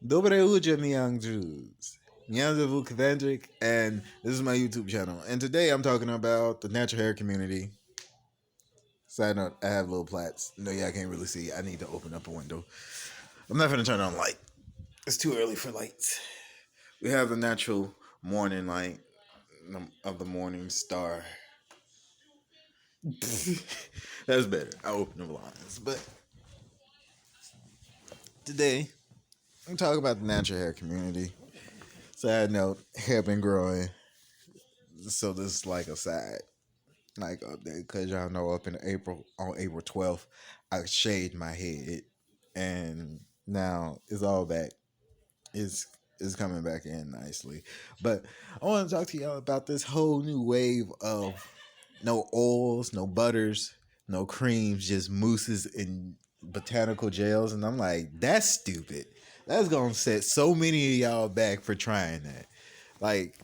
Dobre ludzie Myung Jews. Nyanzavu Kendrick, and this is my YouTube channel. And today I'm talking about the natural hair community. Side note, I have little plaits. No, yeah, I can't really see. I need to open up a window. I'm not going to turn on light. It's too early for lights. We have the natural morning light of the morning star. That's better. I open the blinds. But today, I'm talking about the natural hair community. Side note, hair been growing. So this is like a side like update because y'all know up in April on April 12th, I shaved my head and now it's all back. It's coming back in nicely. But I want to talk to y'all about this whole new wave of no oils, no butters, no creams, just mousses and botanical gels. And I'm like, that's stupid. That's gonna set so many of y'all back for trying that. Like,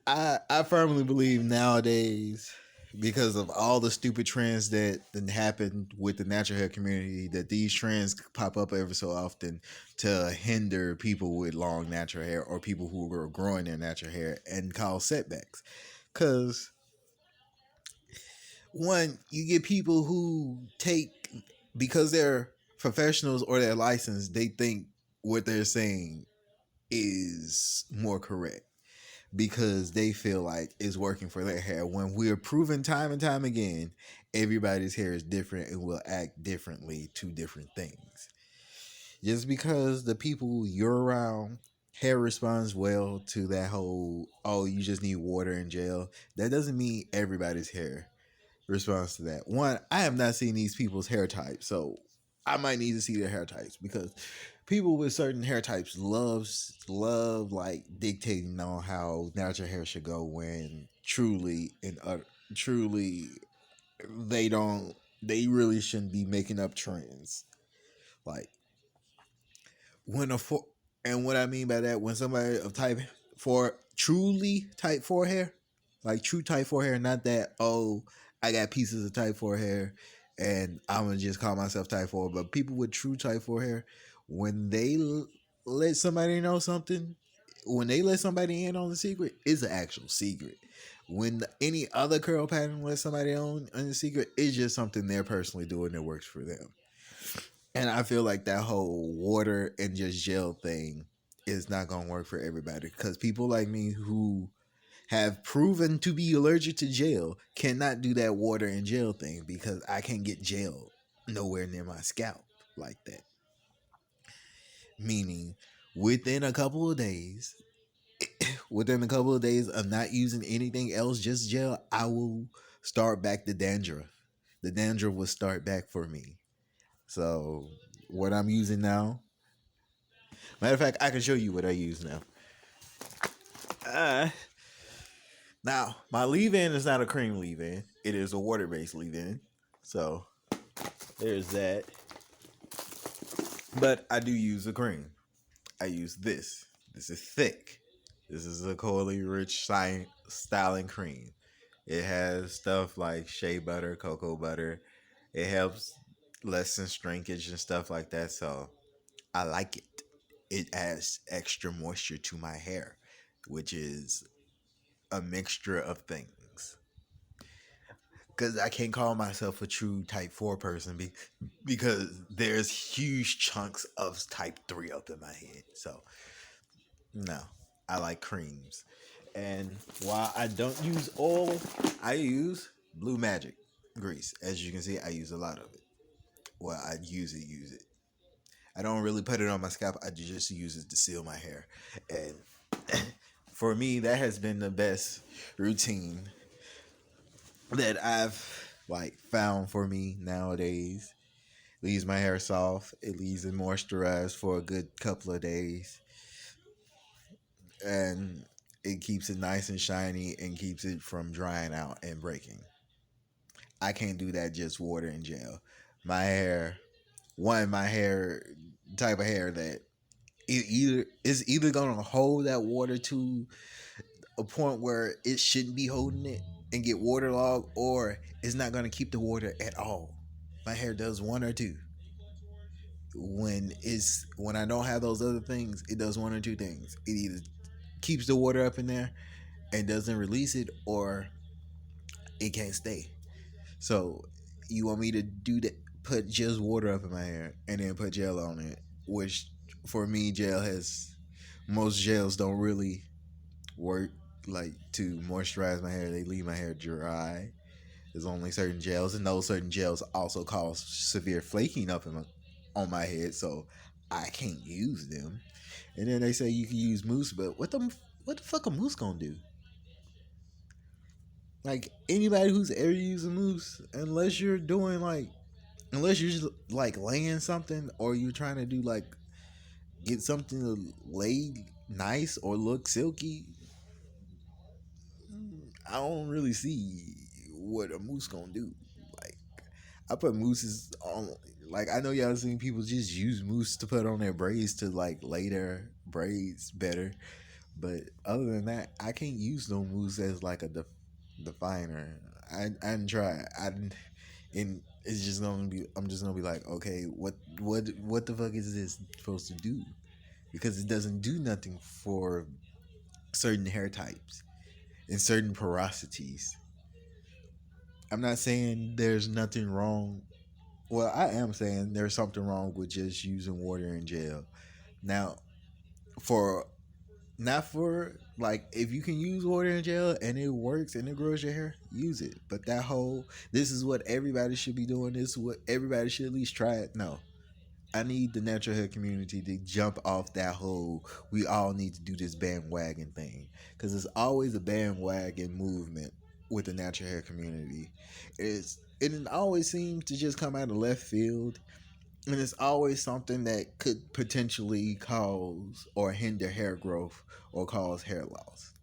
I firmly believe nowadays, because of all the stupid trends that happened with the natural hair community, that these trends pop up every so often to hinder people with long natural hair or people who are growing their natural hair and cause setbacks. Because one, you get people who take, because they're professionals or they're licensed, they think what they're saying is more correct because they feel like it's working for their hair. When we're proven time and time again, everybody's hair is different and will act differently to different things. Just because the people you're around hair responds well to that whole, oh, you just need water and gel, that doesn't mean everybody's hair responds to that. One, I have not seen these people's hair types, so I might need to see their hair types because people with certain hair types love like dictating on how natural hair should go when truly they don't they really shouldn't be making up trends. Like when a four, and what I mean by that, when somebody of type four, truly type four hair, like true type four hair, not that, oh, I got pieces of type four hair and I'm gonna just call myself type four, but people with true type four hair, when they let somebody know something, when they let somebody in on the secret, it's an actual secret. When any other curl pattern let somebody on the secret, it's just something they're personally doing that works for them. And I feel like that whole water and just gel thing is not going to work for everybody because people like me who have proven to be allergic to gel cannot do that water and gel thing because I can't get gel nowhere near my scalp like that. Meaning, within a couple of days, within a couple of days of not using anything else, just gel, I will start back the dandruff. The dandruff will start back for me. So, what I'm using now, matter of fact, I can show you what I use now. Uh, Now, my leave-in is not a cream leave-in. It is a water-based leave-in. So, there's that. But I do use a cream. I use this. This is thick. This is a Coley Rich styling cream. It has stuff like shea butter, cocoa butter. It helps lessen shrinkage and stuff like that. So, I like it. It adds extra moisture to my hair, which is a mixture of things. Because I can't call myself a true type 4 person because there's huge chunks of type 3 up in my head. So, no, I like creams. And while I don't use oil, I use Blue Magic grease. As you can see, I use a lot of it. Well, I use it. I don't really put it on my scalp. I just use it to seal my hair. And for me, that has been the best routine that I've like found for me nowadays. Leaves my hair soft. It leaves it moisturized for a good couple of days, and it keeps it nice and shiny and keeps it from drying out and breaking. I can't do that just water and gel. My hair, my hair type of hair that it either is either gonna hold that water to a point where it shouldn't be holding it and get waterlogged, or it's not gonna keep the water at all. My hair does one or two. when I don't have those other things, it does one or two things. It either keeps the water up in there and doesn't release it, or it can't stay. So you want me to do that? Put just water up in my hair and then put gel on it, which for me, most gels don't really work like to moisturize my hair. They leave my hair dry. There's only certain gels, and those certain gels also cause severe flaking up on my head, so I can't use them. And then they say you can use mousse, but what the fuck a mousse gonna do? Like anybody who's ever used a mousse, unless you're just like laying something, or you're trying to do like get something to lay nice or look silky, I don't really see what a mousse gonna do. Like I put mousses on. Like I know y'all seen people just use mousse to put on their braids to like lay their braids better, but other than that, I can't use no mousse as like a definer. I didn't try. I didn't, and it's just gonna be. I'm just gonna be like, okay, what the fuck is this supposed to do? Because it doesn't do nothing for certain hair types and certain porosities. I'm not saying there's nothing wrong. Well, I am saying there's something wrong with just using water and gel. Now, for not for like if you can use water and gel and it works and it grows your hair, use it. But that whole this is what everybody should be doing. This is what everybody should at least try it. No, I need the natural hair community to jump off that whole we all need to do this bandwagon thing, because it's always a bandwagon movement with the natural hair community. It always seems to just come out of left field, and it's always something that could potentially cause or hinder hair growth or cause hair loss.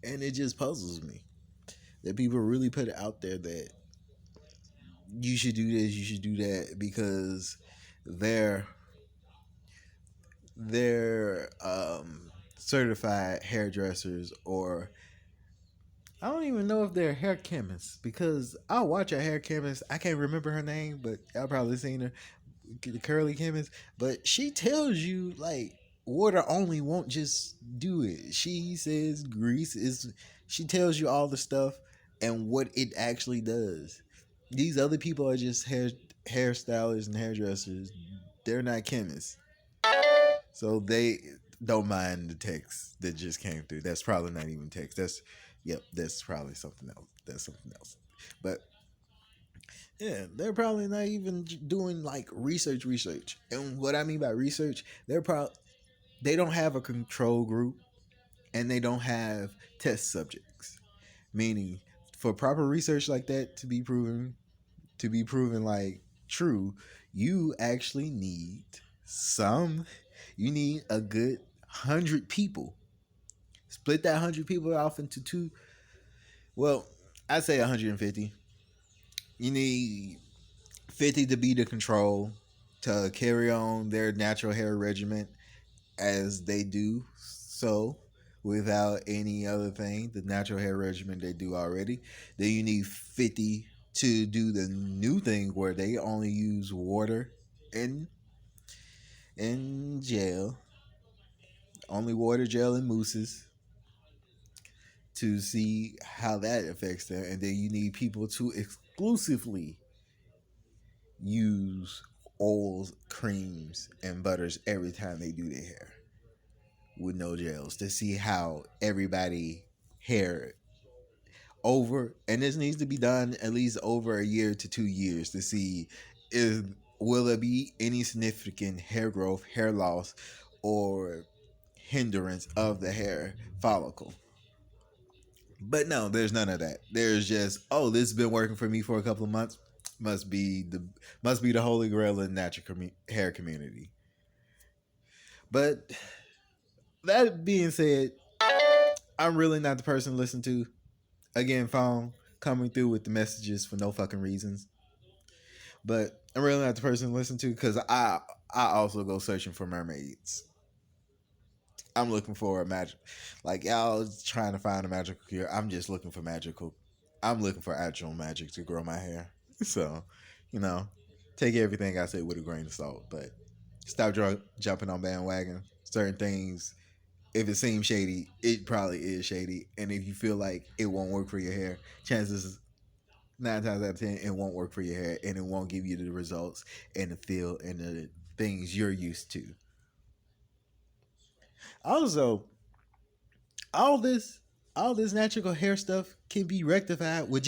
And it just puzzles me that people really put it out there that you should do this, you should do that, because they're certified hairdressers, or I don't even know if they're hair chemists, because I'll watch a hair chemist. I can't remember her name, but I've probably seen her, the curly chemist. But she tells you like water only won't just do it. She says grease is. She tells you all the stuff and what it actually does. These other people are just hairstylists and hairdressers. They're not chemists. So they don't mind the text that just came through. That's probably not even text. That's probably something else. That's something else. But yeah, they're probably not even doing like research. And what I mean by research, they don't have a control group and they don't have test subjects. Meaning, for proper research like that to be proven like true, you actually need some you need a good 100 people. Split that 100 people off into two. Well, I'd say 150. You need 50 to be the control to carry on their natural hair regimen as they do so without any other thing, the natural hair regimen they do already. Then you need 50 to do the new thing where they only use water and gel, only water, gel, and mousses to see how that affects them. And then you need people to exclusively use oils, creams, and butters every time they do their hair with no gels to see how everybody hair over, and this needs to be done at least over a year to 2 years to see if will there be any significant hair growth, hair loss, or hindrance of the hair follicle. But no, there's none of that. There's just, oh, this has been working for me for a couple of months. Must be the holy grail in the natural hair community. But that being said, I'm really not the person to listen to. Again, phone coming through with the messages for no fucking reasons. But I'm really not the person to listen to, because I also go searching for mermaids. I'm looking for a magic, like y'all trying to find a magical cure. I'm just looking for magical. I'm looking for actual magic to grow my hair. So, you know, take everything I say with a grain of salt, but stop jumping on bandwagon. Certain things, if it seems shady, it probably is shady. And if you feel like it won't work for your hair, chances 9 times out of 10 it won't work for your hair, and it won't give you the results and the feel and the things you're used to. Also, all this all this natural hair stuff can be rectified with just